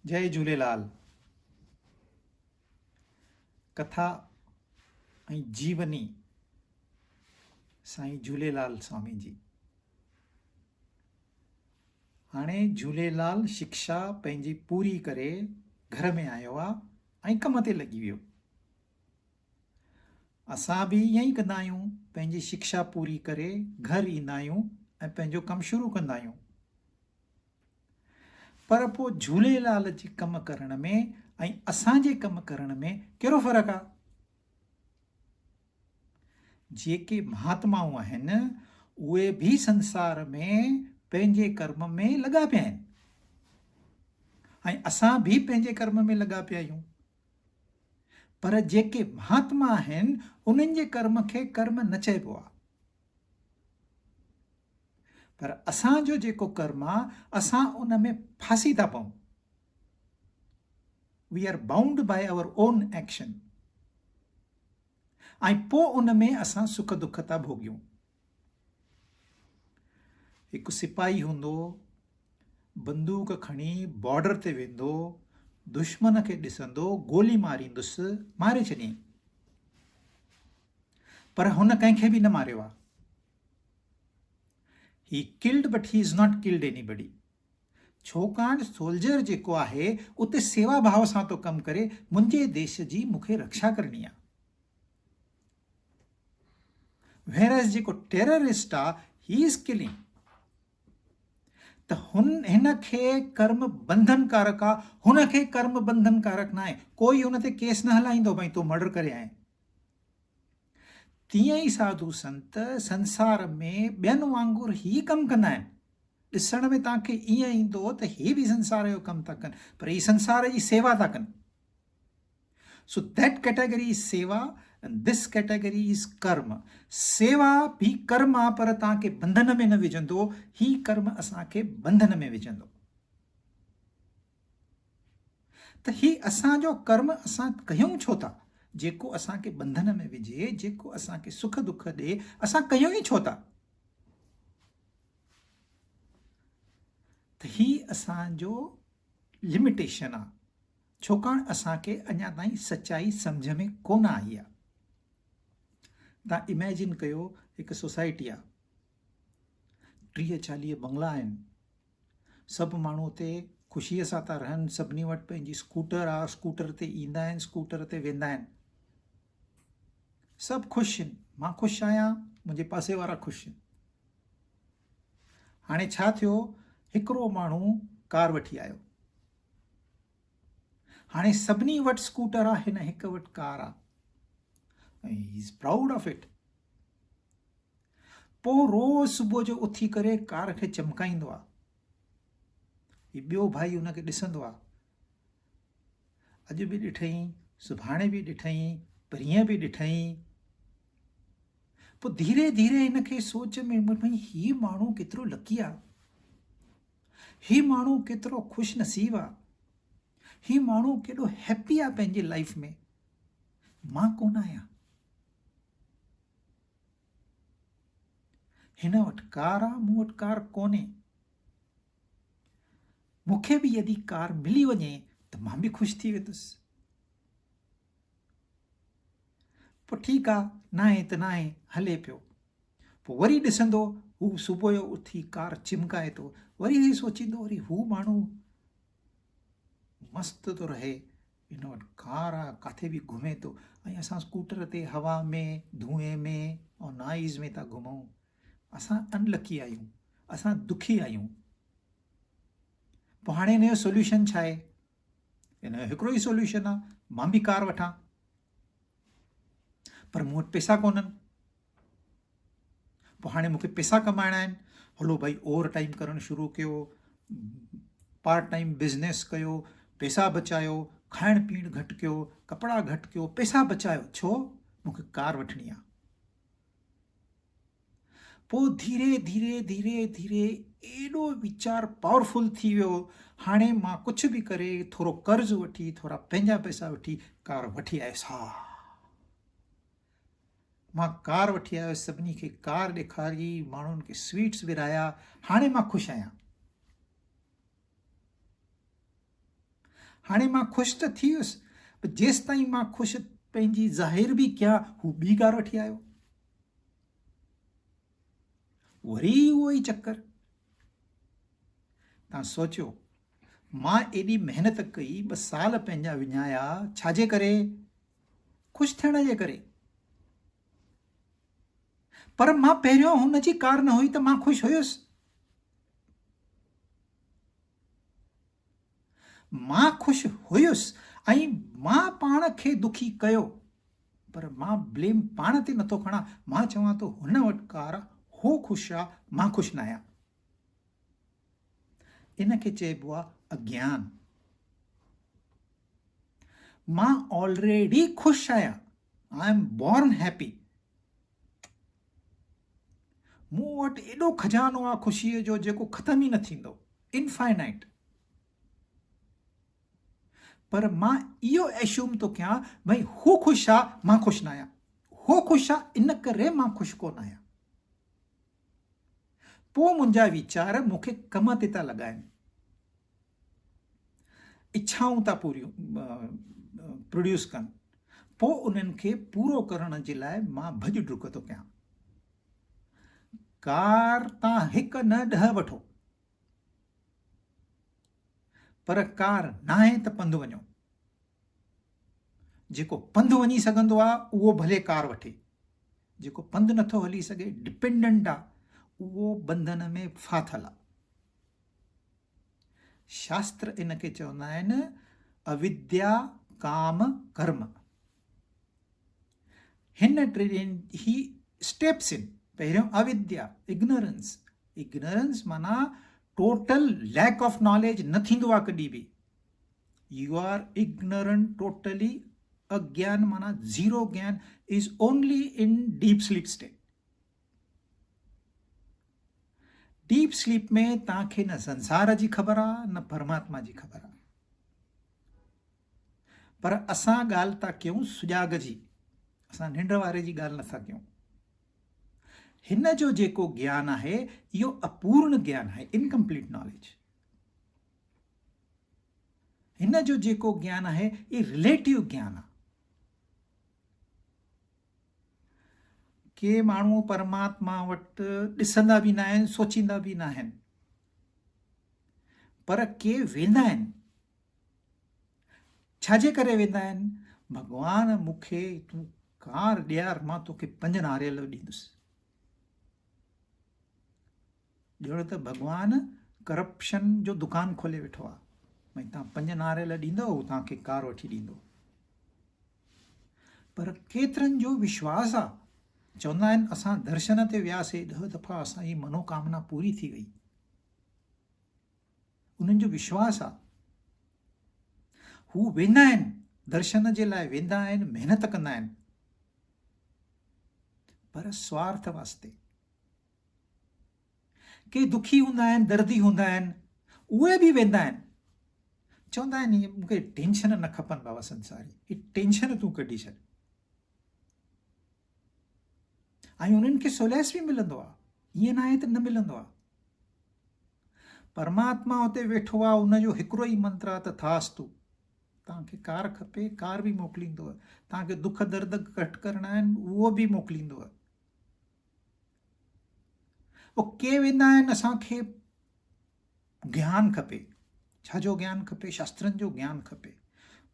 जय झूलेलाल। कथा ऐं जीवनी साईं झूलेलाल स्वामी जी। हाणे झूलेलाल शिक्षा पंहिंजी पूरी करे घर में आयो आहे ऐं कम ते लॻी वियो। असां बि ईअं ई कंदा आहियूं, पंहिंजी शिक्षा पूरी करे घर ईंदा आहियूं ऐं पंहिंजो कमु शुरू कंदा आहियूं। पर पोइ झूलेलाल जे कमु करण में ऐं असांजे कमु करण में कहिड़ो फ़र्क़ु आहे? जेके महात्माऊं आहिनि उहे बि संसार में पंहिंजे कर्म में लॻा पिया आहिनि ऐं असां बि पंहिंजे कर्म में लॻा पिया आहियूं। पर जेके महात्मा आहिनि उन्हनि जे कर्म खे कर्म न चइबो आहे। पर असांजो जेको कर्म आहे असां उन में फासी था पऊं। We are bound by our own action ऐं पोइ उन में असां सुख दुख था भोॻियूं। हिकु सिपाही हूंदो, बंदूक खणी बॉर्डर ते वेंदो, दुश्मन खे ॾिसंदो, गोली मारींदुसि, मारे छॾियईं। पर हुन कंहिंखे बि न मारियो आहे। He killed but he is not killed anybody. छाकाणि सोल्जर जेको आहे उते सेवा भाव सां थो कमु करे, मुंहिंजे देश जी मूंखे रक्षा करणी आहे। whereas जेको टेररिस्ट आहे ही इज़ किलिंग। त हिन खे कर्म बंधनकारक आहे, हुन खे कर्म बंधनकारक न आहे। कोई हुन ते केस न हलाईंदो भई तूं मर्डर करे आए। तीअं ई साधु संत संसार में ॿियनि वांगुरु ही कमु कंदा आहिनि। ॾिसण में तव्हांखे ईअं ईंदो त हे बि संसार जो कमु था कनि, पर ही संसार जी सेवा था कनि। सो दैट कैटेगरी इज सेवा and this category is कर्म। सेवा भी कर्म आहे, पर तव्हांखे बंधन में न विझंदो, ही कर्म असांखे बंधन में विझंदो। त ही असांजो कर्म असां कयूं छो था? जेको असांखे बंधन में विझे, जेको असांखे सुख दुख ॾे, असां कयूं ई छो था? त ही असांजो लिमिटेशन आहे, छाकाणि असांखे अञा ताईं सचाई सम्झ में कोन आई आहे। तव्हां इमेजिन कयो, हिकु सोसाइटी आहे, 30-40 बंगला आहिनि, सभु माण्हू उते ख़ुशीअ सां था रहनि, सभिनी वटि पंहिंजी स्कूटर आहे, स्कूटर ते ईंदा आहिनि, स्कूटर ते वेंदा आहिनि, सभु ख़ुशि आहिनि। मां ख़ुशि आहियां, मुंहिंजे पासे वारा ख़ुशि आहिनि। हाणे छा थियो, हिकिड़ो माण्हू कार वठी आयो। हाणे सभिनी वटि स्कूटर आहे, हिन हिक वटि कार आहे ऐं he is proud of it. पोइ रोज़ सुबुह जो उथी करे कार खे चमकाईंदो आहे। ही ॿियो भाई हुनखे ॾिसंदो आहे, अॼु बि ॾिठईं, सुभाणे बि ॾिठईं, परीहं बि ॾिठईं। पोइ धीरे धीरे हिनखे सोच में भई ही माण्हू केतिरो लकी आहे, ही माण्हू केतिरो ख़ुशि नसीब आहे, ही माण्हू केॾो हैप्पी आहे पंहिंजे लाइफ में, मां कोन आहियां। हिन वटि कार आहे, मूं वटि कार कोन्हे। मूंखे बि यदि कार मिली वञे त मां बि ख़ुशि थी वेंदुसि। पोइ ठीकु आहे, न आहे त न आहे, हले पियो। पोइ वरी ॾिसंदो, हू सुबुह जो उथी कार चिमकाए थो, वरी ही सोचींदो, वरी हू माण्हू मस्तु थो रहे, हिन वटि कार आहे, किथे बि घुमे थो, ऐं असां स्कूटर ते हवा में, धुएं में ऐं नॉइज़ में था घुमूं। असां अनलकी आहियूं, असां दुखी आहियूं। पोइ हाणे हिन जो सोल्यूशन छा आहे? हिन जो हिकिड़ो ई सोल्यूशन आहे, मां बि कार वठां, पर मूं वटि पैसा कोन्हनि। पोइ हाणे मूंखे पैसा कमाइणा आहिनि। हलो भाई, ओवर टाइम करणु शुरू कयो, पार्ट टाइम बिज़नेस कयो, पैसा बचायो, खाइण पीअण घटि कयो, कपिड़ा घटि कयो, पैसा बचायो। छो? मूंखे कार वठणी आहे। पोइ धीरे धीरे धीरे धीरे एॾो वीचार पावरफुल थी वियो, हाणे मां कुझु बि करे थोरो कर्ज़ु वठी, थोरा पंहिंजा पैसा वठी कार वठी आयुसि। हा, मां कार वठी आयुसि, सभिनी खे कार ॾेखारी, माण्हुनि खे स्वीट्स विराया, हाणे मां ख़ुशि आहियां। हाणे मां ख़ुशि त थी वियुसि, पर जेसि ताईं मां ख़ुशि पंहिंजी ज़ाहिर बि कयां, हू ॿी कार वठी आयो, वरी उहो ई चकर। तव्हां सोचियो, मां एॾी महिनत कई, 2 साल पंहिंजा विञाया, छाजे करे? ख़ुशि थियण जे करे। पर मां पहिरियों हुन जी कार न हुई त मां ख़ुशि हुयुसि। मां ख़ुशि हुयुसि ऐं मां पाण खे दुखी कयो, पर मां ब्लेम पाण ते नथो खणां। मां चवां थो हुन वटि कार आहे, हो ख़ुशि आहे, मां ख़ुशि न आहियां। इन खे चइबो आहे अज्ञान। मां ऑलरेडी ख़ुशि आहियां, आई एम बॉर्न हैप्पी। मूं वटि एॾो खजानो आहे ख़ुशीअ जो जेको ख़तम ई न थींदो, इनफाइनाइट। पर मां इहो एश्यूम थो कयां भई हू ख़ुशि आहे, मां ख़ुशि न आहियां। हो ख़ुशि आहे, इन करे मां ख़ुशि कोन आहियां। पोइ मुंहिंजा वीचार मूंखे कम ते था लॻाइनि, इच्छाऊं था पूरियूं प्रोड्यूस कनि। पोइ उन्हनि खे पूरो करण जे लाइ मां भॼ डुक थो कयां। कार तव्हां 1 न 10 वठो, पर कार न आहे त पंधु वञो। जेको पंधु वञी सघंदो आहे उहो भले कार वठे, जेको पंधु नथो हली सघे, डिपेंडेंट आहे, उहो बंधन में फाथल आहे। शास्त्र इन खे चवंदा आहिनि अविद्या काम कर्म। हिन टिनि ही स्टेप्स आहिनि। पहिरियों अविद्या, इग्नोरेंस। इग्नोरेंस माना टोटल लैक ऑफ नॉलेज न थींदो आहे कॾहिं बि। You are ignorant totally. अज्ञान माना ज़ीरो ज्ञान is only in deep sleep state. Deep sleep में तव्हांखे न संसार जी ख़बर आहे न परमात्मा जी ख़बर आहे। पर असां ॻाल्हि था कयूं सुजाॻ जी, असां निंड वारे जी ॻाल्हि नथा कयूं। हिन जो जेको ज्ञान आहे इहो अपूर्ण ज्ञान आहे, इनकम्प्लीट नॉलेज। हिन जो जेको ज्ञान आहे इहो रिलेटिव ज्ञान आहे। के माण्हू परमात्मा वटि ॾिसंदा बि न आहिनि, सोचींदा बि न आहिनि, पर के वेंदा आहिनि। छाजे करे वेंदा आहिनि? भॻवान मूंखे तूं कार ॾियार, मां तोखे 5 नारियल ॾींदुसि। ॼण त भॻवान करप्शन जो दुकान खोले वेठो आहे, भई तव्हां 5 नारियल ॾींदव, हू तव्हांखे कार वठी ॾींदो। पर केतिरनि जो विश्वास आहे, चवंदा आहिनि असां दर्शन ते वियासीं, 10 दफ़ा असांजी मनोकामना पूरी थी वई। उन्हनि जो विश्वास आहे। हू वेंदा आहिनि, दर्शन जे लाइ वेंदा आहिनि, महिनत कंदा आहिनि, पर स्वार्थ वास्ते। के दुखी हूंदा आहिनि, दर्दी हूंदा आहिनि, उहे बि वेंदा आहिनि। चवंदा आहिनि मूंखे टेंशन न खपनि बाबा संसारी, ही टेंशन तूं कढी छॾ। ऐं उन्हनि खे सोलैस बि मिलंदो आहे, ईअं न आहे त न मिलंदो आहे। परमात्मा हुते वेठो आहे, उनजो हिकिड़ो ई मंत्र आहे, तथास्तु। तव्हांखे कार खपे, कार बि मोकिलींदव। तव्हांखे दुख दर्द घटि करणा आहिनि, उहो बि मोकिलींदव। पोइ के वेंदा आहिनि असांखे ज्ञान खपे। छाजो ज्ञान खपे? शास्त्रनि जो ज्ञान खपे।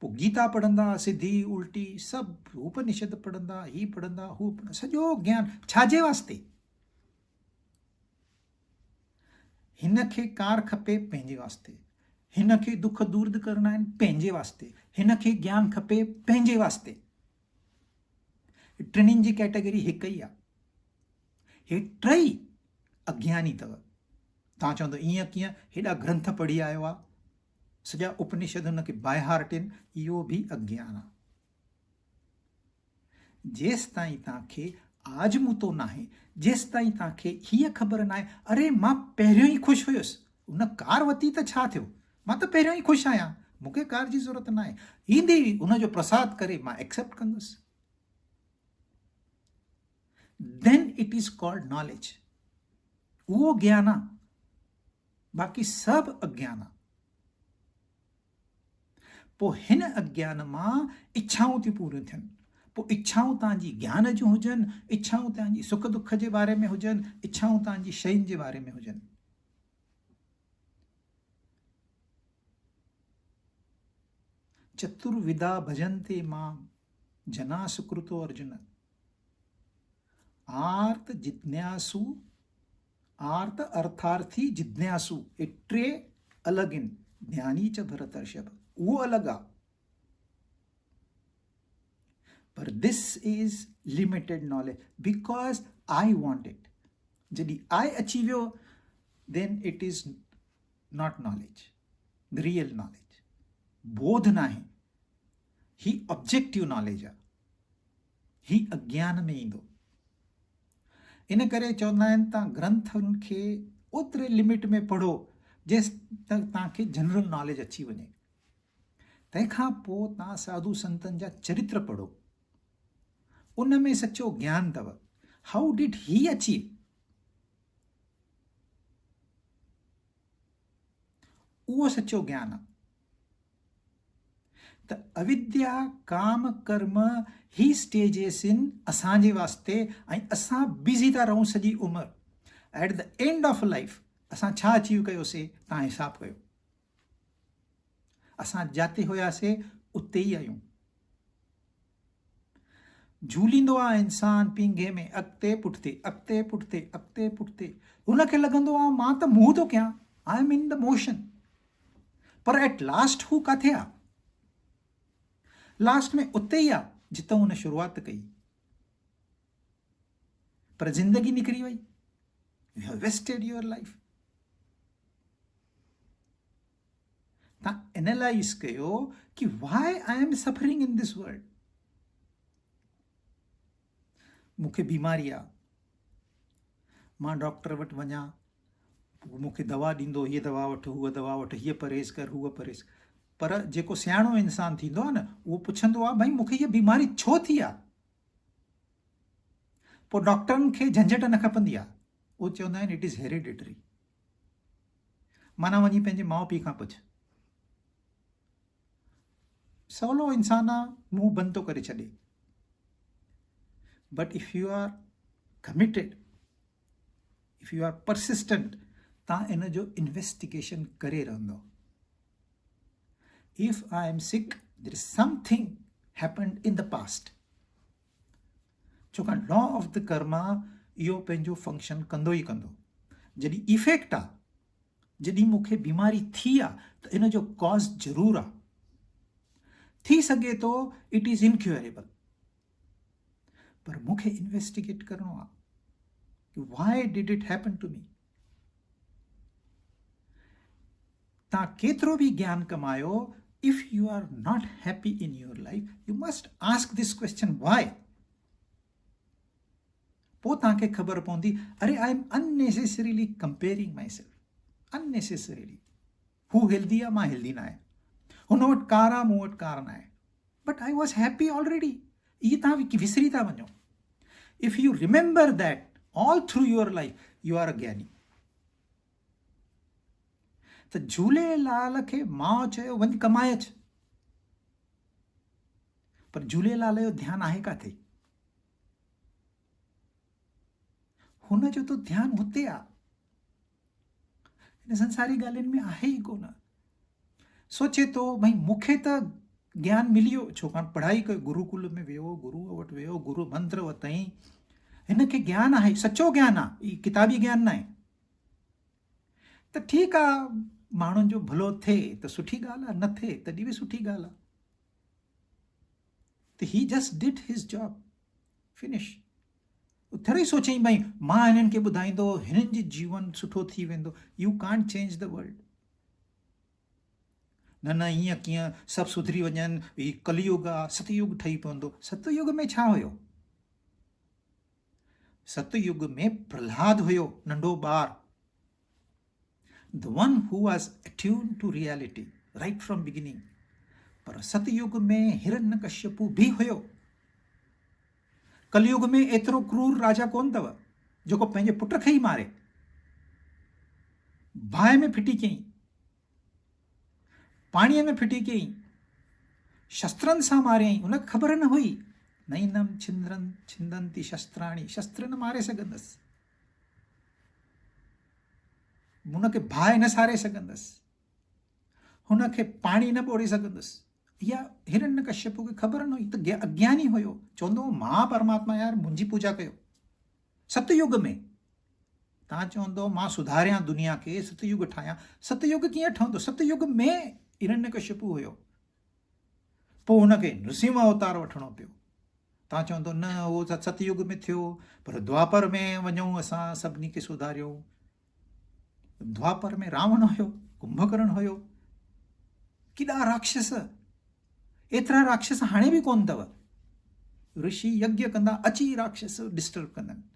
पोइ गीता पढ़ंदा, सिधी उल्टी सभु, उपनिषद पढ़ंदा, ही पढ़ंदा, हू पढ़ंदा, सॼो ज्ञान छाजे वास्ते? हिन खे कार खपे पंहिंजे वास्ते, हिन खे दुख दूर करणा आहिनि पंहिंजे वास्ते, हिन खे ज्ञान खपे पंहिंजे वास्ते। टिनिनि जी कैटेगरी हिकु ई आहे। हे टई अज्ञानी अथव। तव्हां चवंदो ईअं कीअं? हेॾा ग्रंथ पढ़ी आयो आहे, सॼा उपनिषद हुनखे बाय हार्ट आहिनि, इहो बि अज्ञान आहे। जेसि ताईं तव्हांखे आजमूतो न आहे, जेसि ताईं तव्हांखे हीअ ख़बर न आहे, अरे मां पहिरियों ई ख़ुशि हुयुसि, उन कार वरिती त छा थियो, मां त पहिरियों ई ख़ुशि आहियां, मूंखे कार जी ज़रूरत न आहे, ईंदी उनजो प्रसाद करे मां एक्सेप्ट कंदुसि। देन इट इज़ कॉल्ड नॉलेज। उहो ज्ञान आहे, बाक़ी सभु अज्ञान आहे। पोइ हिन अज्ञान मां इच्छाऊं थियूं पूरियूं थियनि। पोइ इच्छाऊं तव्हांजी ज्ञान जूं हुजनि, इच्छाऊं तव्हांजी सुख दुख जे बारे में हुजनि, इच्छाऊं तव्हांजी शयुनि जे बारे में हुजनि। चतुर्विधा भजन्ते मां जना सुकृतो अर्जुन। आर्त जिज्ञासु, आर्त अर्थार्थी जिज्ञासु, ये टे अलॻि आहिनि। ज्ञानी च भरतर्षभ, उहो अलॻि आहे। पर this is limited knowledge because I want it. जॾहिं आई अची वियो then it is not knowledge, the real knowledge. बोध न आहे, ही ऑब्जेक्टिव नॉलेज आहे, ही अज्ञान में ईंदो। इन करे चवंदा आहिनि तव्हां ग्रंथनि खे ओतिरे लिमिट में पढ़ो जेसि तक तव्हांखे जनरल नॉलेज अची वञे। तंहिंखां पोइ तव्हां साधु संतनि जा चरित्र पढ़ो, उन में सचो ज्ञान अथव। हाउ डिड ही अचीव? उहो सचो ज्ञान आहे। त अविद्या काम कर्म ही स्टेजेस आहिनि असांजे वास्ते, ऐं असां बिज़ी था रहूं सॼी उमिरि। At the end of life असां छा अचीव कयोसीं, तव्हां हिसाबु कयो। असां जिते हुयासीं उते ई आहियूं। झूलींदो आहे इंसान पींघे में, अॻिते पुठिते अॻिते पुठिते अॻिते पुठिते। हुनखे लॻंदो आहे मां त मूव थो कयां, I am in the motion. पर एट लास्ट हू किथे आहे? लास्ट में उते ई आहे जितां हुन शुरूआत कई। पर ज़िंदगी निकिरी वई, you have wasted your life. तव्हां एनालाइज़ कयो कि why I am suffering in this world. मूंखे बीमारी आहे, मां डॉक्टर वटि वञा, मूंखे दवा ॾींदो, हीअ दवा वठि, हूअ दवा वठि, हीअ परहेज़ कर, हूअ परहेज़। पर जेको सियाणो इंसान थींदो आहे न, उहो पुछंदो आहे भई मूंखे हीअ बीमारी छो थी आहे। पोइ डॉक्टरनि खे झंझट न खपंदी आहे, उहो चवंदा आहिनि इट इज़ हेरिडिटरी। माना वञी पंहिंजे माउ पीउ खां पुछ। सवलो इंसान आहे, मुंहुं बंदि थो करे छॾे। But if you are committed, if you are persistent, तव्हां इन जो इन्वेस्टिगेशन करे रहंदो। If I am sick, there is something happened in the past. छाकाणि लॉ ऑफ द कर्मा इहो पंहिंजो फंक्शन कंदो ई कंदो। जॾहिं इफेक्ट आहे, जॾहिं मूंखे बीमारी थी आहे, त इन जो कॉज ज़रूरु आहे। थी सघे थो इट इज़ इनक्यूरेबल, पर मूंखे इन्वेस्टिगेट करणो आहे कि why did it happen to me. तव्हां केतिरो बि ज्ञान कमायो, if you are not happy in your life, you must ask this question, why? पोइ तव्हांखे ख़बर पवंदी, अरे I am unnecessarily comparing my self, unnecessarily. हू हेल्दी आहे, मां हेल्दी न आहे। हुन वटि कार आहे, मूं वटि कार न आहे। But I was happy already. इहे तव्हां विसरी था वञो। If you remember that all through your life, you are a ज्ञानी। त झूलेलाल खे माउ चयो वञ कमाए अच, पर झूलेलाल जो ध्यानु आहे किथे? हुन जो त ध्यानु हुते आहे, हिन संसारी ॻाल्हियुनि में आहे ई कोन। सोचे थो भई मूंखे त ज्ञान मिली वियो, छाकाणि पढ़ाई कयो, गुरुकुल में वियो, गुरूअ वटि वियो, गुरू मंत्र वरितई, हिनखे ज्ञान आहे, सचो ज्ञान आहे, किताबी ज्ञान न आहे। त ठीकु आहे, माण्हुनि जो भलो थिए त सुठी ॻाल्हि आहे, न थिए तॾहिं बि सुठी ॻाल्हि आहे। त ही जस्ट डिड हिज जॉब, फिनिश। थोरी सोचई भई मां हिननि खे ॿुधाईंदो, हिननि जी जीवन सुठो थी वेंदो। U can't change the world. न न ईअं कीअं, सभु सुधरी वञनि, ही कलयुग आहे, सतयुग ठही पवंदो। सतयुग में छा हुयो? सतयुग में प्रहलाद हुयो, नंढो ॿारु, the one who was attuned to reality right from beginning. पर सतयुग में हिरण्यकश्यपु भी हुयो। कलयुग में एतिरो क्रूर राजा कोन अथव जेको पंहिंजे पुट खे ई मारे, बाहि में फिटी कयईं, पाणीअ में फिटी कयईं, शस्त्रनि सां मारियईं, उनखे ख़बर न हुई। नैनम छिंदंती शस्त्राणी, शस्त्र न मारे सघंदसि, हुनखे बाहि न सारे सघंदसि, हुनखे पाणी न ॿोड़े सघंदुसि। इहा हिरण्यकश्यप खे ख़बर न हुई, त अज्ञानी हुयो। चवंदो मां परमात्मा यार मुंहिंजी पूजा कयो। सतयुग में तव्हां चवंदो मां सुधारियां दुनिया खे, सतयुग ठाहियां। सतयुग कीअं ठहंदो? सतयुग में हिरण्यकश्यप हुयो, पोइ हुनखे नृसिंह अवतार वठिणो पियो। तव्हां चवंदो न उहो त सतयुग में थियो, पर द्वापर में वञूं असां सभिनी खे सुधारियूं। द्वापर में रावण हुयो, कुंभकर्ण हुयो, केॾा राक्षस, एतिरा राक्षस हाणे बि कोन अथव। ऋषि यज्ञ कंदा, अची राक्षस डिस्टर्ब कंदा आहिनि।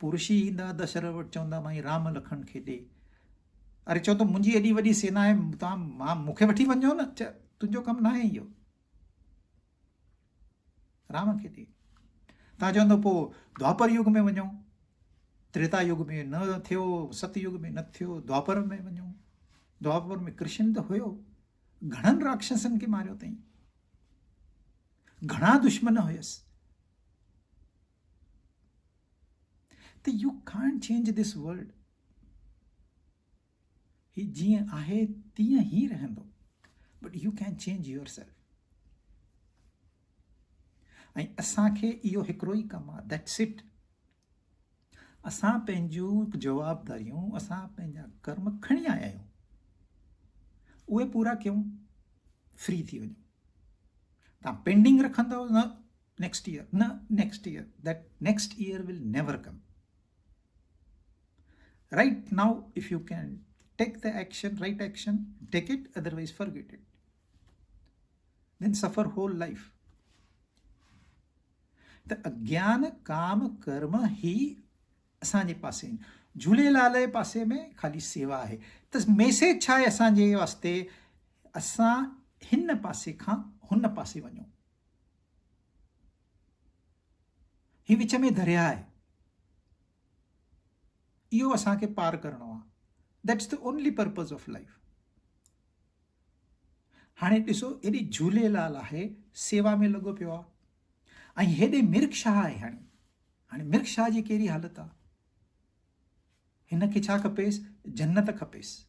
पोइ ऋषि ईंदा दशरथ वटि, चवंदा भाई राम लखन खे ॾे। अरे चओ त मुंहिंजी एॾी वॾी सेना आहे, तव्हां मूंखे वठी वञो न, तुंहिंजो कमु न आहे इहो, राम खे ॾे। तव्हां चवंदो पोइ द्वापर युग में वञूं, त्रेता युग में न थियो, सतयुग में न थियो, द्वापर में वञूं। द्वापर में कृष्ण त हुयो, घणनि राक्षसनि खे मारियो अथई, घणा दुश्मन हुयसि। त U can't change this world, ही जीअं आहे तीअं ई रहंदो, but U can change your self. ऐं असांखे इहो हिकिड़ो ई कमु आहे, दैट्स इट। असां पंहिंजूं जवाबदारियूं, असां पंहिंजा कर्म खणी आया आहियूं, उहे पूरा कयूं, फ्री थी वञूं। तव्हां पेंडिंग रखंदव न नेक्स्ट ईयर, न next year, that next year will never come. Right now, if you can take the action, right action, take it, otherwise forget it. Then suffer whole life. त अज्ञान काम कर्म ही असांजे पासे, झूलेलाल जे पासे में ख़ाली सेवा आहे। त मैसेज छा आहे असांजे वास्ते? असां हिन पासे खां हुन पासे वञूं। ही विच में दरिया आहे, इहो असांखे पार करिणो आहे। That's the only purpose of life. हाणे ॾिसो, हेॾे झूलेलाल आहे, सेवा में लॻो पियो आहे, ऐं हेॾे मिर्ख शाह आहे। हाणे मिर्ख शाह जी कहिड़ी हालत आहे? हिनखे छा खपेसि? जन्नत खपेसि।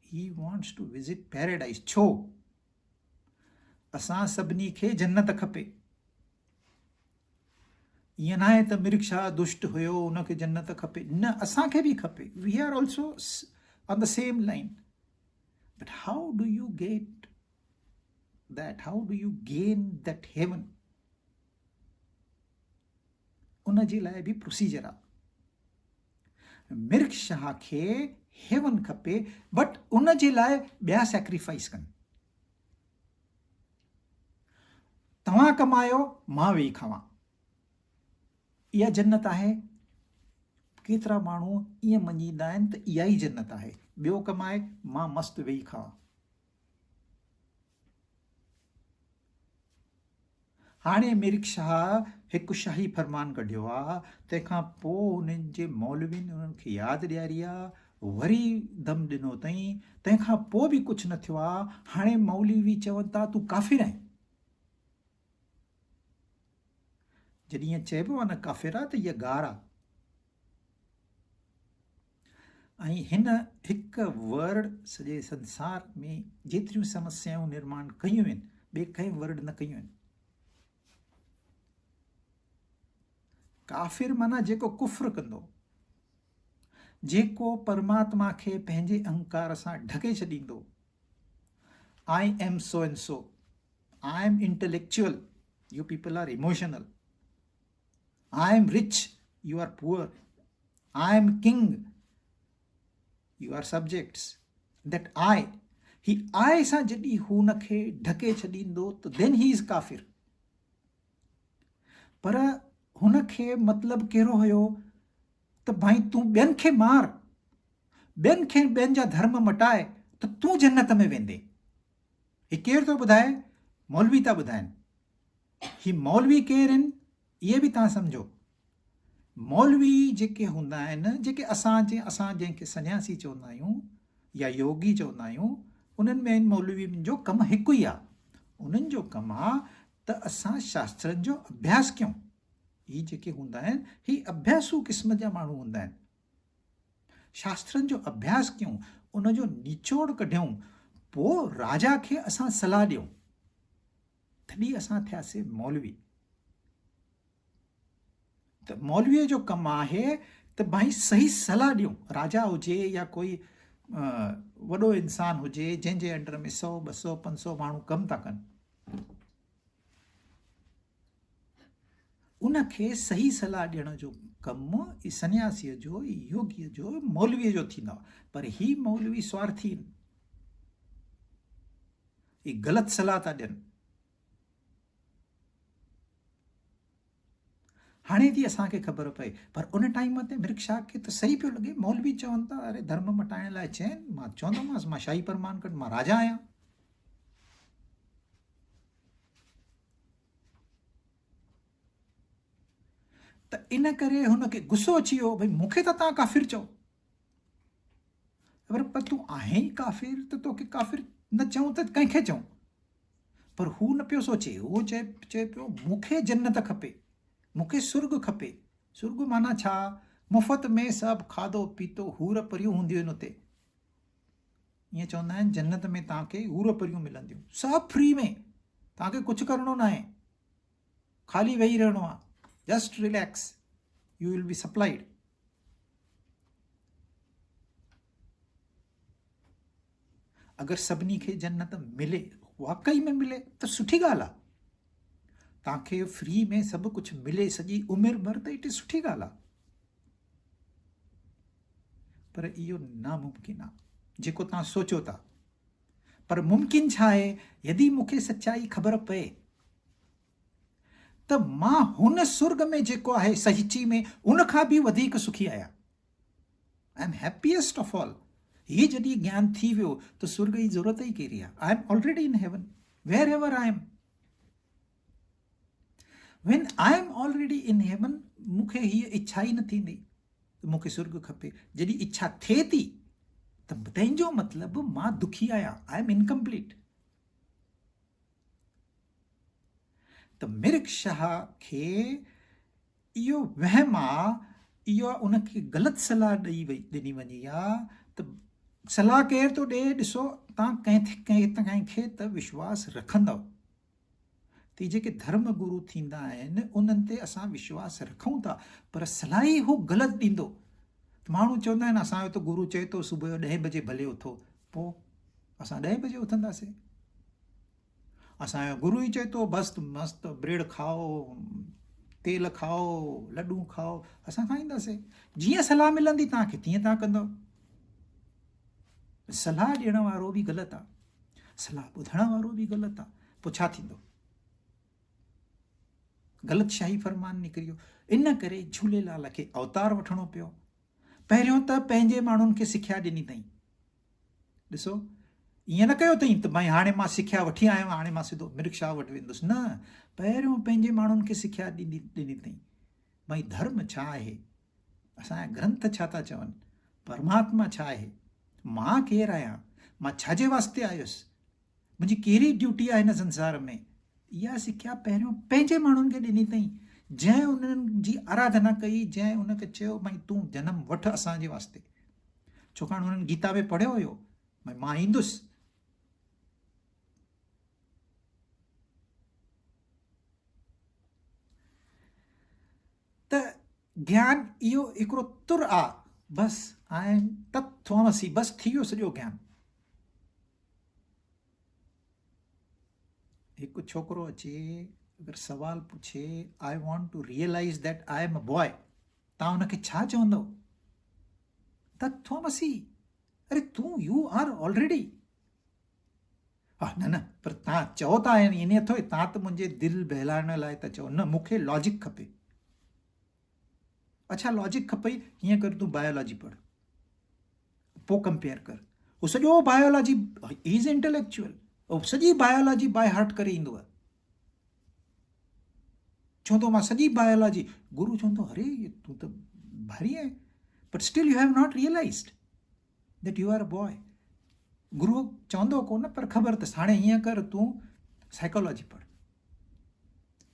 He wants two visit paradise. छो? असां सभिनी खे जन्नत खपे। ईअं न आहे त मिर्ख शाह दुष्ट हुयो, उनखे जन्नत खपे, न, असांखे बि खपे। We are also on the same line, but how do you get that? How do you gain that heaven? उन जे लाइ बि प्रोसीजर आहे। मिर्ख शाह खे हेवन खपे, बट उन जे लाइ ॿिया सैक्रिफाइस कनि। तव्हां कमायो, मां वेही खावां, इहा जन्नत आहे। केतिरा माण्हू ईअं मञींदा आहिनि त इहा ई जन्नत आहे, ॿियो कमाए, मां मस्तु वेही खावां। हाणे मिर्ख शाह हिकु शाही फरमान कढियो आहे, तंहिंखां पोइ उन्हनि जे मौलवियुनि उन्हनि खे यादि ॾियारी आहे, वरी दम ॾिनो अथई, तंहिंखां पोइ बि कुझु न थियो आहे। हाणे मौलवी चवनि था तूं काफ़िर आहीं। जॾहिं ईअं चइबो आहे न काफ़िर आहे, त इहा गार आहे। ऐं हिन हिकु वर्ड सॼे संसार में जेतिरियूं समस्याऊं निर्माण कयूं आहिनि, ॿिए कंहिं वर्ड न कयूं आहिनि। काफ़िर माना जेको कुफ्र कंदो, जेको परमात्मा खे पंहिंजे अहंकार सां ढके छॾींदो। I am so and so, I am intellectual, you people are emotional, I am rich, you are poor, I am king, you are subjects. That he I सां जॾहिं हुनखे ढके छॾींदो, त then he is काफ़िर। पर हुनखे मतिलबु कहिड़ो हुयो त भाई तूं ॿियनि खे मार, ॿियनि खे ॿियनि जा धर्म मटाए, त तूं जन्नत में वेंदे। ही केरु थो ॿुधाए? मौलवी था ॿुधाइनि। ही मौलवी केरु आहिनि? इहे बि तव्हां सम्झो। मौलवी जेके हूंदा आहिनि, जेके असां जंहिंखे सन्यासी चवंदा आहियूं या योगी चवंदा आहियूं, उन्हनि में मौलवियुनि जो कमु हिकु ई आहे। उन्हनि जो कमु आहे त असां शास्त्रनि जो अभ्यास कयूं। ही जेके हूंदा आहिनि ही अभ्यासू क़िस्म जा माण्हू हूंदा आहिनि। शास्त्रनि जो अभ्यास कयूं, उनजो निचोड़ कढियूं, पोइ राजा खे असां सलाह ॾियूं, तॾहिं असां थियासीं मौलवी। त मौलवीअ जो कमु आहे त भाई सही सलाह ॾियूं। राजा हुजे या कोई वॾो इंसानु हुजे जंहिंजे अंडर में 100, 200, 500 माण्हू कमु था कनि, उनखे सही सलाह ॾियण जो कमु सन्यासीअ जो, योगीअ जो, मौलवीअ जो थींदो आहे। पर ही मौलवी स्वार्थी आहिनि, ही ग़लति सलाह था ॾियनि। हाणे थी असांखे ख़बर पए, पर उन टाइम ते मिर्ग शाह खे त सही पियो लॻे। मौलवी चवनि था अरे धर्म मटाइण लाइ चइनि, मां चवंदोमांसि मां शाही परमान कटि, मां राजा आहियां। त इन करे हुनखे गुस्सो अची वियो, भई मूंखे त तव्हां काफ़िर चओ, पर तूं आहीं ई काफ़िर, त तोखे काफ़िर न चऊं त कंहिंखे चऊं। पर हू न पियो सोचे, उहो चए पियो मूंखे जन्नत खपे, मूंखे सुर्ग खपे। सुर्ग माना छा? मुफ़्त में सभु खाधो पीतो, हूर परियूं हूंदियूं आहिनि उते। ईअं चवंदा आहिनि जन्नत में तव्हांखे हूर परियूं मिलंदियूं, सभु फ्री में, तव्हांखे कुझु करिणो न आहे, ख़ाली वेही रहणो आहे, just relax, U will be supplied. अगरि सभिनी खे जन्नत मिले, वाकई में मिले, त सुठी ॻाल्हि आहे। तव्हांखे फ्री में सभु कुझु मिले सॼी उमिरि भर, त इट इज़ सुठी ॻाल्हि आहे। पर इहो नामुमकिन आहे जेको तव्हां सोचो था। पर मुमकिन छा आहे? यदि मूंखे सचाई ख़बर पए त मां हुन सुर्ग में जेको आहे सची में उनखां बि वधीक सुखी आहियां, I am happiest of all. हीअ जॾहिं ज्ञान थी वियो त सुर्ग जी ज़रूरत ई कहिड़ी आहे? I am already in heaven, wherever I am. When I am already in heaven, मूंखे हीअ इच्छा ई न थींदी त मूंखे सुर्ग खपे। जॾहिं इच्छा थिए थी त तंहिंजो मतिलबु मां दुखी आहियां, आई एम इनकम्प्लीट। त मिर्ग शाह खे इहो वहम आहे, इहो उनखे ग़लति सलाह ॾिनी वञी आहे। त सलाह केरु थो ॾिए? ॾिसो, तव्हां कंहिंखे त विश्वास रखंदव, त जेके धर्म गुरू थींदा आहिनि उन्हनि ते असां विश्वास रखूं था, पर सलाह ई हू ग़लति ॾींदो। माण्हू चवंदा आहिनि असांजो त गुरू चए थो सुबुह जो 10 बजे भले उथो, पोइ असां 10 बजे उथंदासीं। असांजो गुरू ई चए थो बसि मस्तु ब्रेड खाओ, तेल खाओ, लॾूं खाओ, असां खाईंदासीं। जीअं सलाह मिलंदी तव्हांखे तीअं तव्हां कंदव। सलाह ॾियण वारो बि ग़लति आहे, सलाह ॿुधण वारो बि ग़लति आहे, पोइ छा थींदो? ग़लति शाही फरमान निकिरी वियो। इन करे झूलेलाल खे अवतार वठणो पियो। पहिरियों त पंहिंजे माण्हुनि खे सिख्या ॾिनी अथई। ॾिसो, ईअं न कयो अथई त भई हाणे मां सिख्या वठी आयो आहियां, हाणे मां सिधो मिर्ग शाह वटि वेंदुसि। न, पहिरियों पंहिंजे माण्हुनि खे सिख्या ॾिनी अथई, भई धर्म छा आहे, असांजा ग्रंथ छा था चवनि, परमात्मा छा आहे, मां केरु आहियां, मां छाजे वास्ते आयुसि, मुंहिंजी कहिड़ी ड्यूटी आहे हिन संसार में। इहा सिख्या पहिरियों पंहिंजे माण्हुनि खे ॾिनी अथई। जंहिं उन्हनि जी आराधना कई, जंहिं उनखे चयो भई तूं जनमु वठि असांजे वास्ते, छाकाणि उन्हनि गीता में पढ़ियो हुयो भई मां ईंदुसि। त ज्ञान इहो हिकिड़ो तुर आहे, बसि आई एम तत्वमसी, बसि थी वियो सॼो ज्ञान। हिकु छोकिरो अचे, अगरि सवाल पुछे I want to realise that I am a boy, तव्हां हुनखे छा चवंदव? तत्वमसी। अरे तूं यू आर ऑलरेडी। हा न न, पर तव्हां चओ था इन अथो, तव्हां त मुंहिंजे दिलि बहलाइण लाइ था चओ। न, मूंखे लॉजिक खपे। अच्छा लॉजिक खपई, हीअं कर तूं बायोलॉजी पढ़, पोइ कंपेयर कर। उहो सॼो बायोलॉजी, इज़ इंटेलेक्चुअल, सॼी बायोलॉजी बाय हार्ट करे ईंदो आहे। चवंदो मां सॼी बायोलॉजी। गुरु चवंदो अरे तूं त भारी आहे, but still you have not realized that you are a boy. गुरु चवंदो कोन, पर ख़बर अथसि हाणे हीअं कर, तूं साइकोलॉजी पढ़।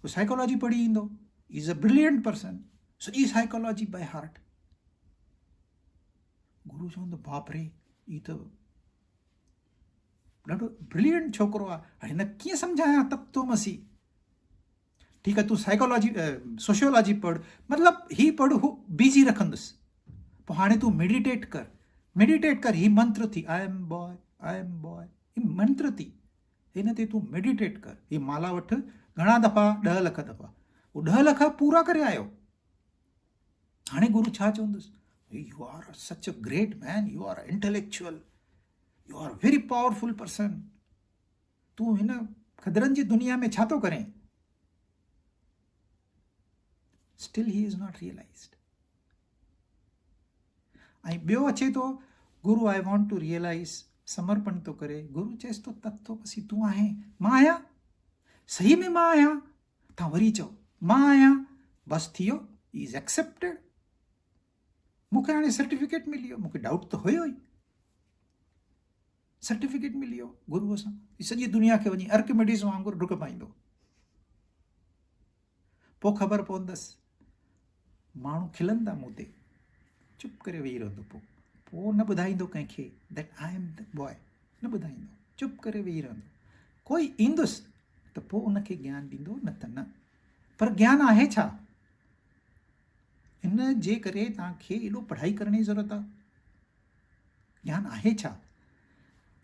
हू साइकोलॉजी पढ़ी ईंदो, इज़ अ ब्रिलियंट पर्सन, सॼी साइकोलॉजी बाय हार्ट। गुरु चवंदो बाप रे, ही त ॾाढो ब्रिलियंट छोकिरो आहे, हाणे हिन कीअं सम्झायां तत्वमसी। ठीकु आहे, तूं साइकोलॉजी सोशियोलॉजी पढ़, मतिलबु ही पढ़, हू बिज़ी रखंदुसि। पोइ हाणे तूं मेडिटेट कर, ही मंत्र थी, आई एम बॉय, ही मंत्र थी, हिन ते तूं मेडिटेट कर। ही माला वठि, घणा दफ़ा? 10 लख दफ़ा। वो 10 लख पूरा करे आयो। हाणे गुरु छा चवंदुसि? You are such a great man, you are intellectual, you are very powerful person. तूं हिन खदरनि जी दुनिया में छा थो करें? Still he is not realised. ऐं ॿियो अचे थो, गुरु आई वॉन्ट टू रियलाइज़, समर्पण थो करे। गुरु चएसि थो तत्वमसी तूं आहीं, मां आहियां, सही में मां आहियां। तव्हां वरी चओ मां आहियां, बसि थी वियो, इज़ एक्सेप्टेड। मूंखे हाणे सर्टिफिकेट मिली वियो, मूंखे डाउट त हुयो ई, सर्टिफिकेट मिली वियो गुरूअ सां। सॼी दुनिया खे वञी आर्किमिडीज़ वांगुरु डुक पाईंदो। पोइ ख़बर पवंदसि, माण्हू खिलंदा मूं ते, चुप करे वेही रहंदो। पोइ न ॿुधाईंदो कंहिंखे that I am the boy, न ॿुधाईंदो, चुप करे वेही रहंदो। कोई ईंदुसि त पोइ उनखे ज्ञान ॾींदो, न त न। पर ज्ञान आहे छा? इन जे करे तव्हांखे एॾो पढ़ाई करण जी ज़रूरत आहे। ज्ञान आहे छा?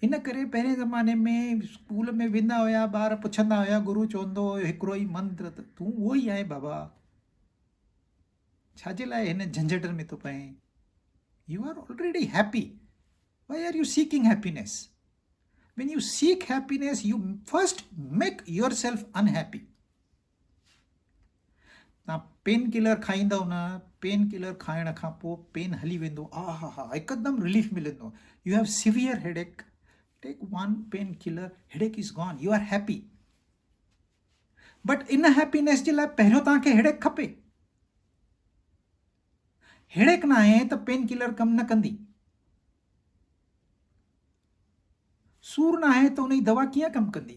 इन करे पहिरें ज़माने में स्कूल में वेंदा हुया, ॿार पुछंदा हुया, गुरु चवंदो हुयो हिकिड़ो ई मंत्र, त तूं उहो ई आहे बाबा, छाजे लाइ हिन झंझट में थो पए? You are already happy. Why are you seeking happiness? When you seek happiness, you first make yourself unhappy. तव्हां पेन किलर खाईंदव न, पेन किलर खाइण खां पोइ पेन हली वेंदो, हा हिकदमि रिलीफ मिलंदो। You have severe headache, take one pain killer, headache is gone, you are happy. But in happiness जे लाइ पहिरियों तव्हांखे हेडेक खपे। हेडेक न आहे त पेन किलर कमु न कंदी। सूर न आहे त उन जी दवा कीअं कमु कंदी?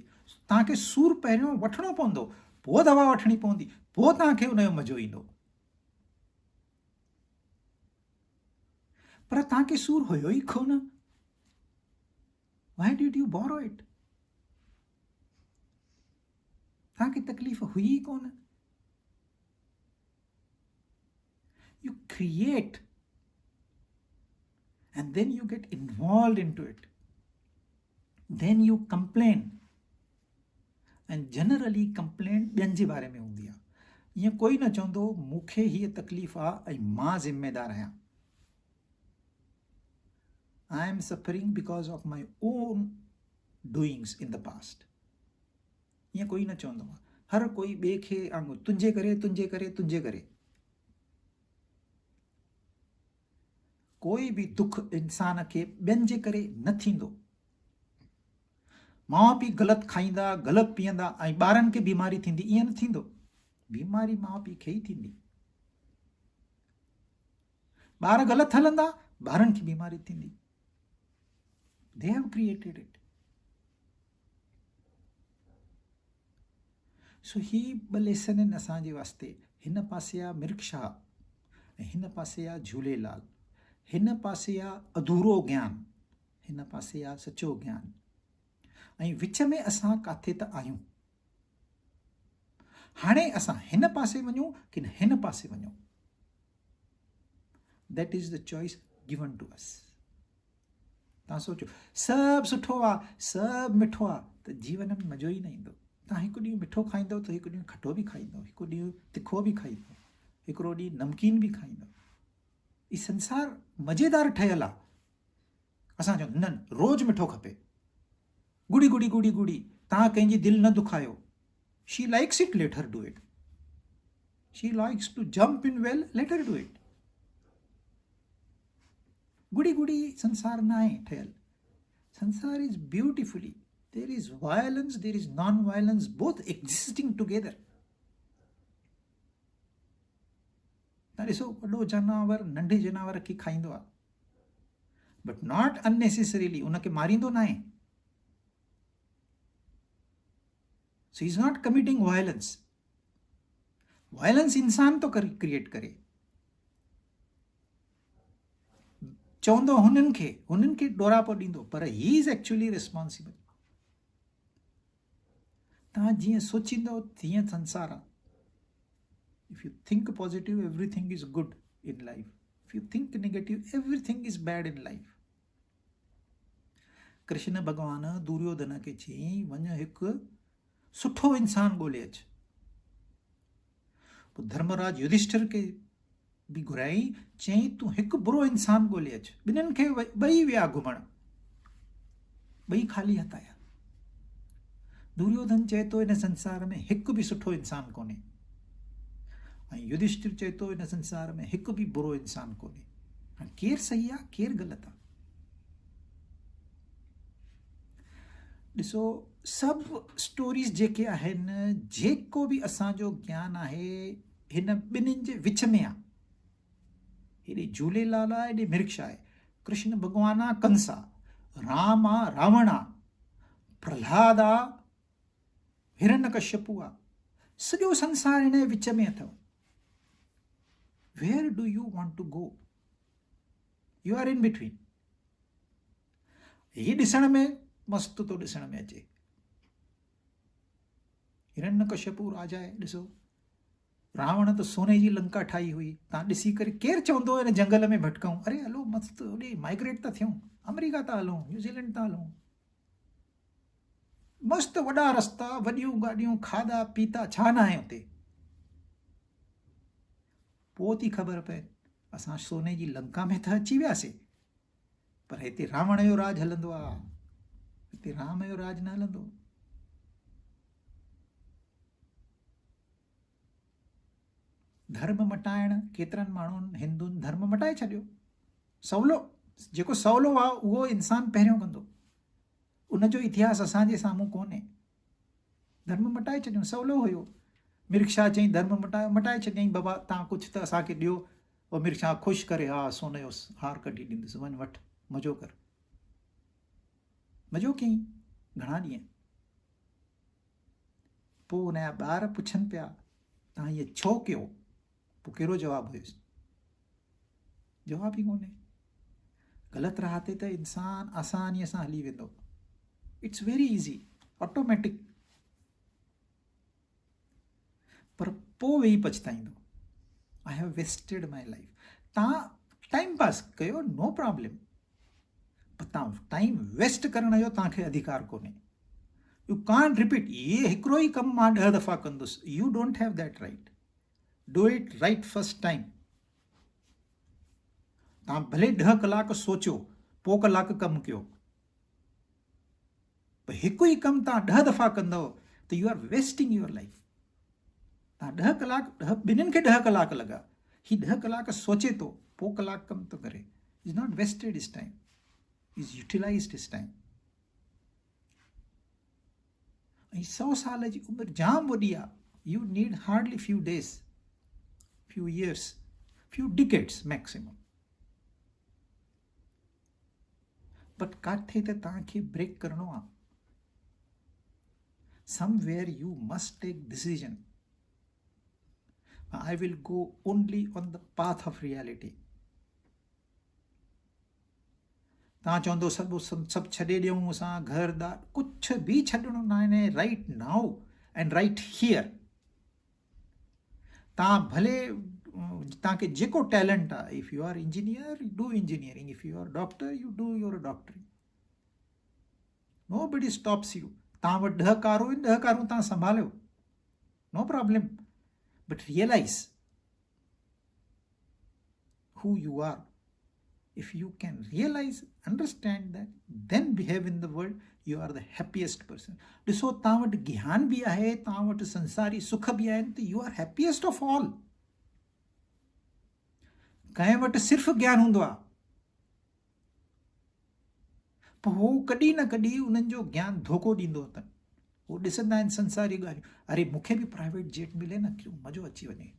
तव्हांखे सूर पहिरियों वठिणो पवंदो, पोइ दवा वठणी पवंदी, पोइ तव्हांखे उन जो मज़ो ईंदो। पर तव्हांखे सूर हुयो ई कोन, why did you borrow it? तव्हांखे तकलीफ़ हुई ई कोन। You create and then you get involved into it, then you complain, and generally complaint ॿियनि जे बारे में हूंदी आहे। ईअं कोई न चवंदो मूंखे हीअ तकलीफ़ आहे ऐं मां ज़िम्मेदार आहियां, I am suffering because of my own doings in the past। ईअं कोई न चवंदो आहे। हर कोई ॿिए खे आंगुरु, तुंहिंजे करे। कोई बि दुख इंसान खे ॿियनि जे करे न थींदो। माउ पीउ ग़लति खाईंदा, ग़लति पीअंदा ऐं ॿारनि खे बीमारी थींदी, ईअं न थींदो। बीमारी माउ पीउ खे ई थींदी। ॿार ग़लति हलंदा, ॿारनि खे बीमारी थींदी। They have created it. So ही ॿ लेसन आहिनि असांजे वास्ते। हिन पासे आहे मिर्गशाह ऐं हिन पासे आहे झूलेलाल। हिन पासे आहे अधूरो ज्ञान, हिन पासे आहे सचो ज्ञान, ऐं विच में असां किथे त आहियूं। हाणे असां हिन पासे वञूं कि न हिन पासे वञूं, that is the choice given to us. तव्हां सोचो, सभु सुठो आहे, सभु मिठो आहे, त जीवन में मज़ो ई न ईंदो। तव्हां हिकु ॾींहुं मिठो खाईंदव त हिकु ॾींहुं खटो बि खाईंदव, हिकु ॾींहुं तिखो बि खाईंदव, हिकिड़ो ॾींहुं नमकीन बि खाईंदव। ही संसार मज़ेदार ठहियलु आहे। असां चऊं न रोज़ु मिठो खपे, गुड़ी गुड़ी गुड़ी गुड़ी, तव्हां कंहिंजी दिलि न दुखायो। She likes it, let her do it. She likes to jump in well, let her do it. गुड़ी गुड़ी संसार न आहे ठहियलु। संसार is beautifully, there is violence, there is non violence, both existing together. तव्हां ॾिसो, वॾो जानवर नंढे जानवर खे खाईंदो आहे, बट नॉट अननेसेसरीली, उनखे मारींदो न आहे. So is not committing violence. Violence इंसान तो क्रिएट करे. चवंदो हुननि खे ॾोरापो ॾींदो, पर ही इज़ एक्चुअली रिस्पॉन्सिबल. तव्हां जीअं सोचींदो तीअं संसार आहे. If U think positive everything is good in life. If U think negative everything is bad in life. Krishna भॻवान दुर्योधन खे चयईं, वञ हिकु सुठो इंसान ॻोल्हे अच. पोइ धर्मराज युधिष्ठिर खे बि घुराई, चयईं तूं हिकु बुरो इंसान ॻोल्हे अच. ॿिन्हिनि खे ॿई विया घुमण, ॿई ख़ाली हथ आया. दुर्योधन चए थो इन संसार में हिकु बि सुठो इंसान कोन्हे, ऐं युधिष्ठिर चए थो इन संसार में हिकु बि बुरो इंसान कोन्हे. हाणे केरु सही आहे, केरु ग़लति आहे? ॾिसो, सभु स्टोरीज़ जेके आहिनि, जेको बि असांजो ज्ञान आहे, हिन ॿिन्हिनि जे विच में आहे. हेॾे झूलेलाल आहे, हेॾे मिर्ख आहे. कृष्ण भॻवान आहे, कंस आहे. राम आहे, रावण आहे. प्रहलाद आहे, हिरण्यकश्यपु आहे. सॼो संसार हिन जे विच में अथव. Where do you want to go? You are in between. हीअ ॾिसण में मस्तु थो ॾिसण में अचे. हिरण्यकश्यपु राजा आहे. ॾिसो, रावण त सोने जी लंका ठाही हुई. तव्हां ॾिसी करे केरु चवंदो हिन जंगल में भटकूं? अरे हलो मस्तु होॾे माइग्रेट था थियूं, अमेरिका था हलूं, न्यूज़ीलैंड था हलूं. मस्तु वॾा रस्ता, वॾियूं गाॾियूं, खाधा पीता, छा न आहे हुते. पोइ थी ख़बर पए असां सोने जी लंका में त अची वियासीं, पर हिते रावण जो राज हलंदो आहे, हिते राम जो राज न हलंदो. धर्म मटाइण, केतिरनि माण्हुनि हिंदुनि धर्म मटाए छॾियो. सवलो, जेको सवलो आहे उहो इंसान पहिरियों कंदो. उनजो इतिहास असांजे साम्हूं कोन्हे. धर्म मटाए छॾियो, सवलो हुयो. मिर्ख शाह चई धर्म मटाए छॾियईं. बाबा तव्हां कुझु त असांखे ॾियो. पोइ मिर्ख शाह ख़ुशि करे, हा सोने जो हार कढी ॾींदुसि, वञ वठि, मज़ो कर. मज़ो कयईं घणा ॾींहं. पोइ हुनजा ॿार पुछनि पिया तव्हां हीअ छो कयो? पोइ कहिड़ो जवाबु हुयुसि? जवाबु ई कोन्हे. ग़लति राह ते त इंसानु आसानीअ सां हली वेंदो. It's very easy, automatic. पर पोइ वेही पछताईंदो, I have wasted my life. तव्हां टाइम पास कयो, नो प्रॉब्लम, पर तव्हां टाइम वेस्ट करण जो तव्हांखे अधिकार कोन्हे. यू कांट रिपीट, ये हिकिड़ो ई कमु मां 10 दफ़ा कंदुसि. U don't have that right. Do it right first time. तव्हां भले 10 कलाक सोचियो, पोइ कलाक कमु कयो, पर हिकु ई कमु तव्हां 10 दफ़ा कंदव त you are wasting your life. तव्हां 10 कलाक, ॿिन्हिनि खे 10 कलाक लॻा. ही 10 कलाक सोचे थो, पोइ कलाक कमु थो करे. Is not wasted his time, is utilised his time. ऐं 100 साल जी उमिरि जाम वॾी आहे. You need hardly few days, few years, few decades maximum. But काथे त तव्हांखे ब्रेक करणो आहे. Somewhere you must take decision. I will go only on the path of reality. तव्हां चवंदो सभु छॾे ॾियूं असां, घर दार, कुझु बि छॾिणो न आहे. Right now and right here. तव्हां भले तव्हांखे जेको टैलेंट आहे, if you are engineer you do engineering, if you are doctor you do your doctoring. Nobody stops you. तव्हां वटि 10 कारूं आहिनि, 10 कारूं तव्हां संभालियो, no problem. But realize who you are. If you can realize, understand that, then behave in the world, you are the happiest person. ॾिसो, तव्हां वटि ज्ञान बि आहे, तव्हां वटि संसारी सुख बि आहिनि, त you are happiest of all. कंहिं वटि सिर्फ़ु ज्ञान हूंदो आहे, पोइ हू कॾहिं न कॾहिं उन्हनि जो ज्ञान धोखो ॾींदो अथनि. वो ॾिसंदा आहिनि संसारी ॻाल्हियूं. अरे मूंखे बि प्राइवेट जेट मिले न, क्यों मज़ो अची वञे.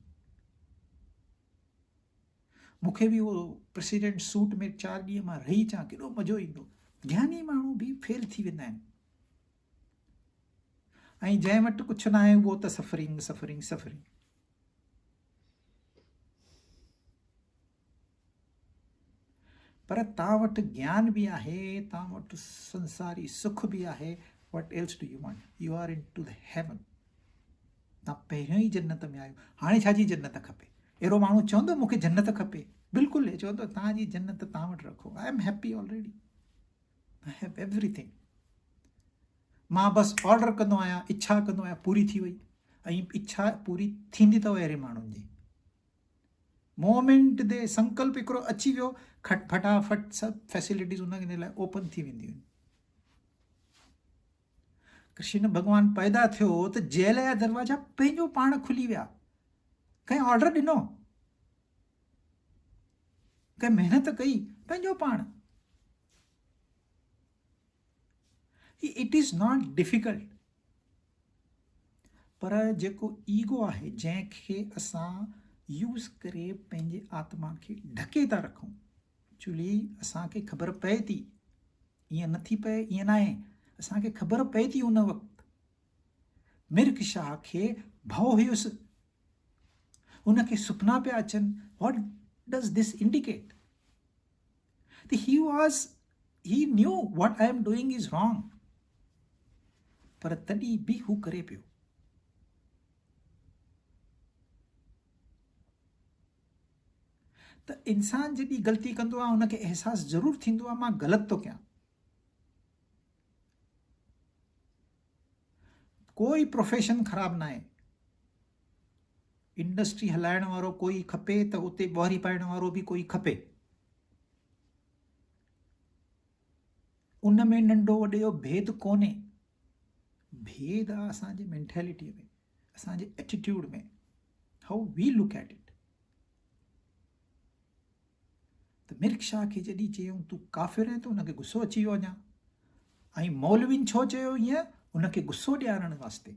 मूंखे बि उहो प्रेसिडेंट सूट में 4 ॾींहं मां रही अचां, केॾो मज़ो ईंदो। ज्ञानी माण्हू बि फेल थी वेंदा आहिनि, ऐं जंहिं वटि कुझु न आहे उहो त सफ़रिंग सफ़रिंग सफ़रिंग। पर तव्हां वटि ज्ञान बि आहे, तव्हां वटि संसारी सुख बि आहे। What else do you want? You are into the heaven. तव्हां पहिरियों ई जन्नत में आहियो, हाणे छाजी जन्नत खपे? अहिड़ो माण्हू चवंदो मूंखे जन्नत खपे? बिल्कुलु हे चवंदो तव्हांजी जन्नत तव्हां वटि रखो। I am happy already, I have everything. मां बसि ऑर्डर कंदो आहियां, इच्छा कंदो आहियां, पूरी थी वई। ऐं इच्छा पूरी थींदी अथव अहिड़े माण्हुनि जी। मोमेंट दे संकल्प हिकिड़ो अची वियो, फटाफट सभु फैसिलिटीज़ उनजे लाइ ओपन थी वेंदियूं आहिनि। कृष्ण भॻवानु पैदा थियो त जेल जा दरवाजा पंहिंजो पाण खुली विया। कंहिं ऑर्डर ॾिनो, कंहिं महिनत कई, पंहिंजो पाण। It is not difficult. पर जेको ईगो आहे, जंहिंखे असां यूज़ करे पंहिंजे आत्मा खे ढके था रखूं। एक्चुअली असांखे ख़बर पए थी, ईअं नथी पए, ईअं न आहे, असांखे ख़बर पए थी। उन वक़्तु मिर्ग शाह खे भउ हुयुसि, उनखे सुपना पिया अचनि। What does this indicate? He knew what I am doing is wrong, पर तॾहिं बि हू करे पियो। त इंसान जॾहिं ग़लती कंदो आहे, उनखे अहसासु ज़रूरु थींदो आहे मां ग़लति थो कयां। कोई प्रोफेशन ख़राबु न आहे। इंडस्ट्री हलाइण वारो कोई खपे त उते ॿुहारी पाइण वारो बि कोई खपे। उन में नंढो वॾे जो भेद कोन्हे। भेद आहे असांजे मेंटेलिटीअ में, असांजे एटीट्यूड में, हाउ वी लुक एट इट। त मिर्ग शाह खे जॾहिं चयूं तूं काफ़िर आहे, त उनखे गुस्सो अची वियो अञा। ऐं मौलवीन छो चयो ईअं? उनखे गुस्सो ॾियारण वास्ते।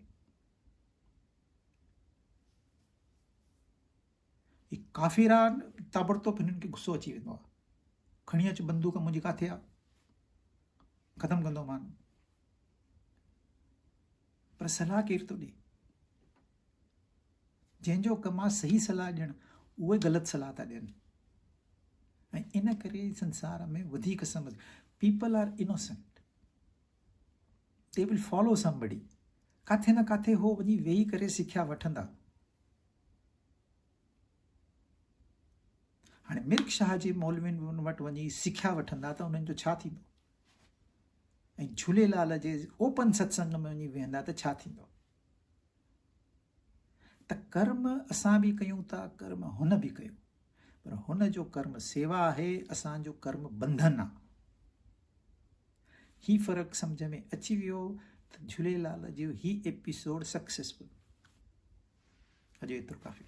ही काफ़िर आहे, ताबड़तोब हिननि खे गुस्सो अची वेंदो आहे। खणी अच बंदूक, मुंहिंजी किथे आहे, ख़तमु कंदोमान। पर सलाह केरु थो ॾे? जंहिंजो कमु आहे सही सलाह ॾियणु, उहे ग़लति सलाह था ॾियनि। ऐं इन करे संसार में वधीक समझ, people are innocent, they will follow somebody. किथे न किथे हो वञी वेही करे सिख्या वठंदा। हाणे मिर्ग शाह जे मौलवियुनि वटि वञी सिख्या वठंदा त उन्हनि जो छा थींदो? ऐं झूलेलाल जे ओपन सत्संग में वञी वेहंदा त छा थींदो? त कर्म असां बि कयूं था, कर्म हुन बि कयो, पर हुन जो कर्म सेवा आहे, असांजो कर्म बंधन आहे। ही फ़र्क़ु सम्झ में अची वियो त झूलेलाल जो ही एपिसोड सक्सेसफुल। अॼु एतिरो काफ़ी।